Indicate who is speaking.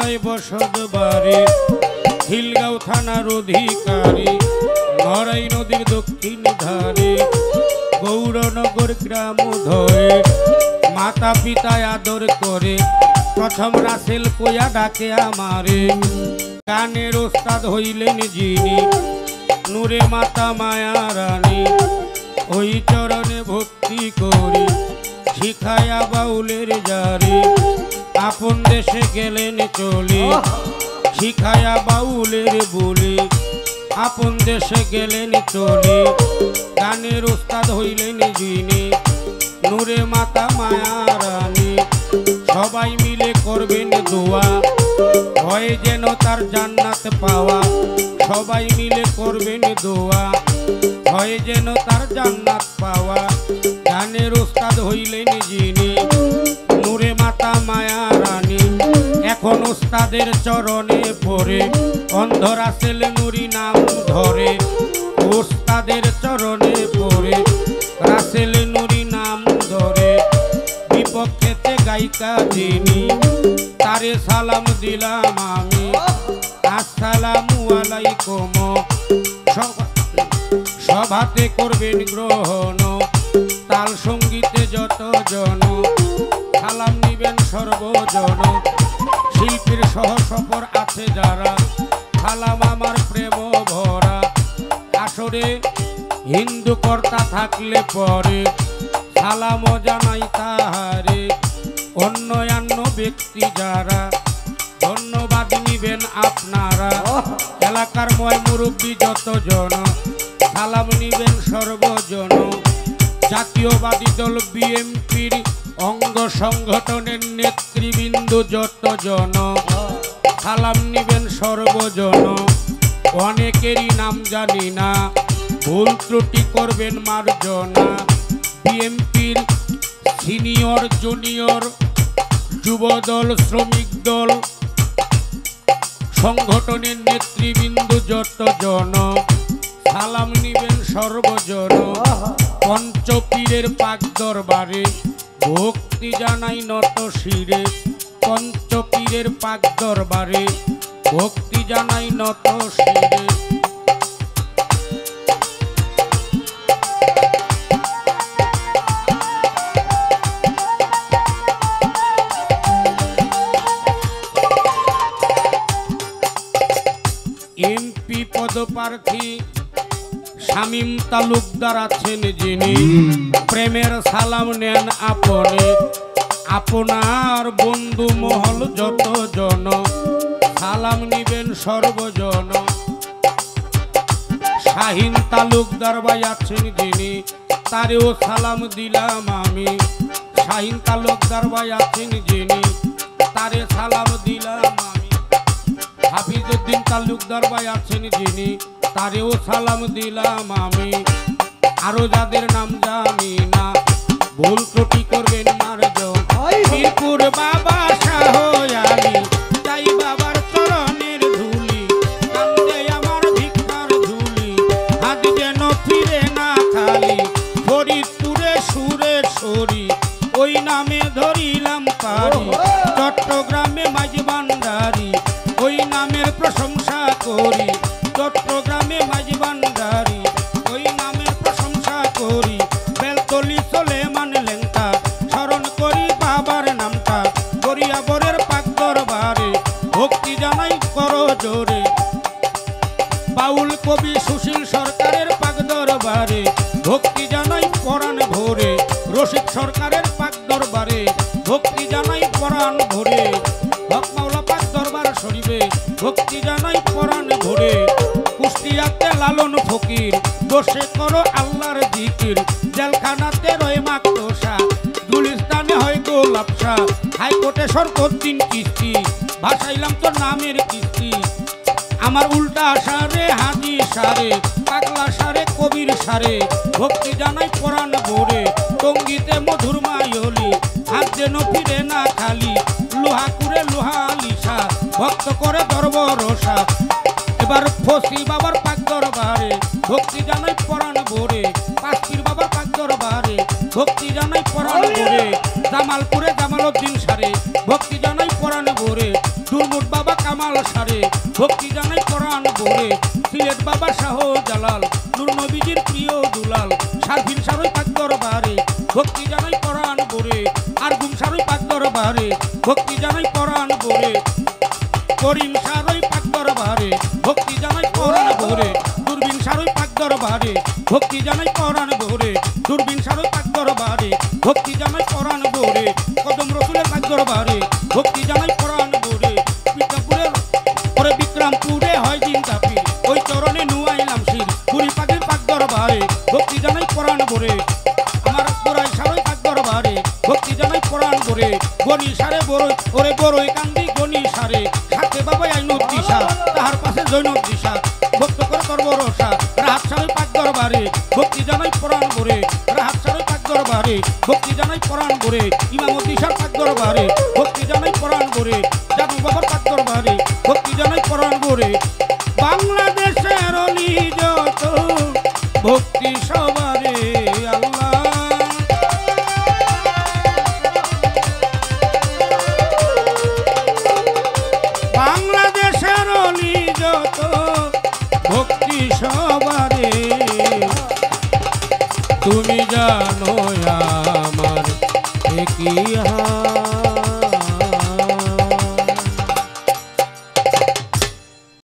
Speaker 1: জেলায় বসত বাড়ি, খিলগাঁও থানার অধিকারী, নড়াই নদীর দক্ষিণ ধারে, গৌরনগর গ্রাম ধরে মাতা পিতায় আদর করে, প্রথম রাসেল কোয়া ডাকে আমারে। গানের ওস্তাদ হইলেন যিনি নূরে মাতা মায়া রানী, ওই চরণে ভক্তি করি শিখায়া বাউলের জারি। আপন দেশে গেলেন চলে শিখায়া বাউলের বলে, আপন দেশে গেলেন চলে। গানের ওস্তাদ হইলেন যিনি নূরে মাতা মায়া রানী, সবাই মিলে করবেন দোয়া হয় যেন তার জান্নাত পাওয়া। সবাই মিলে করবেন দোয়া হয় যেন তার জান্নাত পাওয়া। গানের ওস্তাদ হইলেন যিনি নূরে মাতা মায়া রানী, এখন ওস্তাদের চরণে পড়ে অন্ধ রাসেল নুরি নাম ধরে। ওস্তাদের চরণে পড়ে রাসেল নুরি নাম ধরে, বিপক্ষেতে গায়িকা যিনি তারে সালাম দিলাম আমি। আসসালামু আলাইকুম, সভাতে করবেন গ্রহণ, তাল সঙ্গীতে যত জন সালাম নিবেন সর্বজন। শিল্পীর সহ সফর আছে যারা সালাম আমার প্রেম ভরা। আসরে হিন্দু কর্তা থাকলে পরে সালাম জানাই তাহারে। অন্যান্য ব্যক্তি যারা ধন্যবাদ নিবেন আপনারা। এলাকার ময় মুরব্বী যতজন সালাম নিবেন সর্বজন। জাতীয়বাদী দল বিএনপির অঙ্গ সংগঠনের নেতৃবৃন্দ যতজন সালাম নিবেন সর্বজন। অনেকেরই নাম জানি না, ভুল ত্রুটি করবেন মার্জনা। বিএনপির সিনিয়র জুনিয়র যুবদল শ্রমিক দল সংগঠনের নেতৃবৃন্দ যতজন সালাম নিবেন সর্বজন। পঞ্চপীরের পাক দরবারে ভক্তি জানাই নত শিরে। পঞ্চপীরের পাক দরবারে ভক্তি জানাই নত শিরে। এমপি পদপ্রার্থী শামীম তালুকদার আছেন যিনি প্রেমের সালাম নেন আপনে। আপনার বন্ধু মহল যতজন সালাম নিবেন সর্বজন। শাহিন তালুকদার ভাই আছেন যিনি তারেও সালাম দিলাম আমি। শাহিন তালুকদার ভাই আছেন যিনি তারে সালাম দিলাম আমি। হাফিজউদ্দিন তালুকদার ভাই আছেন যিনি তারেও সালাম দিলাম আমি। আরো যাদের নাম জানি না ভুল ত্রুটি করবেন মার্জন। মিরপুর বাবা শাহ আমি তাই বাবার চরণের ধুলি, কান্দে আমার ভিক্ষার ঝুলি, হাত যেন ফিরে না খালি। ফরিদপুরে সুরেশ্বরী ওই নামে ধরিলাম পারি। চট্টগ্রামে মাঝ ভান্ডারি ওই নামের প্রশংসা করি। চট্টগ্রামে মাঝ ভান্ডারি ওই নামের প্রশংসা করি। বেলতলি সোলেমান লেংটা স্মরণ করি বাবার নামটা। গরিয়াবরের পাক দরবারে ভক্তি জানাই করো জোরে। বাউল কবি সুশীল সরকারের পাক দরবারে ভক্তি জানাই পরাণ ভরে। রশিদ সরকারের পাক দরবারে ভক্তি জানাই পরাণ ভরে। হক মাওলা পাক দরবার শরীফে ভক্তি জানাই পরাণ ভরে। কুষ্টিয়াতে লালন ফকির বসে করো আল্লাহর জিকির। জেলখানাতে রয়ে মাকতোষা, গুলিস্তানে হয় গোলাপশা। হাইকোর্টে শরফুদ্দিন কিস্তি ভাসাইলাম তো নামের কিস্তি। আমার উল্টা সারে হাজি সারে পাগলা সারে কবির সারে ভক্তি জানাই পরাণ ভরে। টঙ্গিতে মধুর মায়লি হাত যেন ফিরে না খালি। লোহা কুরে লোহা লিসা ভক্ত করে দরবরসা। এবার ফসি বাবার পাক দরবারে ভক্তি জানাই পরাণ ভরে। পাঁচপীর বাবার পাক দরবারে ভক্তি জানাই পরাণ ভরে। জামালপুরে জামালউদ্দিন সারে ভক্তি জানাই পরাণ ভরে। দুর্মুট সারে ভক্তি জানাই পরাণ ভরে সিলেট বাবা শাহ জালাল নূর নবীজির প্রিয় দুলাল সারফিন সারই পাক দরবারে ভক্তি জানাই পরাণ ভরে আর গুম সারই পাক দরবারে ভক্তি জানাই পরাণ ভরে করিম সারই পাক দরবারে ভক্তি জানাই পরাণ ভরে দূরবীন সারই পাক দরবারে ভক্তি জানাই পরাণ ভরে দূরবীন সারই পাক দরবারে ভক্তি জানাই পরাণ ভরে কদম রসুলের পাক দরবারে ভক্তি জানাই পরাণ ভরে বিক্রমপুরের পরে বিক্রমপুরে হয় চিন্তা পীর ওই চরণে নুয়াইলাম শির পুরী পাখির পাক দরবারে ভক্তি জানাই পরাণ ভরে আমার গোড়াই সারই পাক দরবারে ভক্তি জানাই পরাণ ভরে গনি সারে বড়ই ওরে বড়ই কান্দি গনি সারে সাথে বাবা আইনুর দিশা তাহার পাশে জৈনব দিশা ভক্ত করে করব রসা রাহাত সারই পাক দরবারে ভক্তি জানাই পরাণ ভরে রাহাত সারই পাক দরবারে ভক্তি জানাই পরাণ ভরে ইমামত দিশার পাক দরবারে ভক্তি জানাই পরাণ ভরে জাদু বাবার পাক দরবারে ভক্তি জানাই পরাণ ভরে বাংলাদেশের অলি যত ভক্তি সবারে আল্লাহ বাংলাদেশের অলি যত ভক্তি সবারে তুমি জানো আমার কি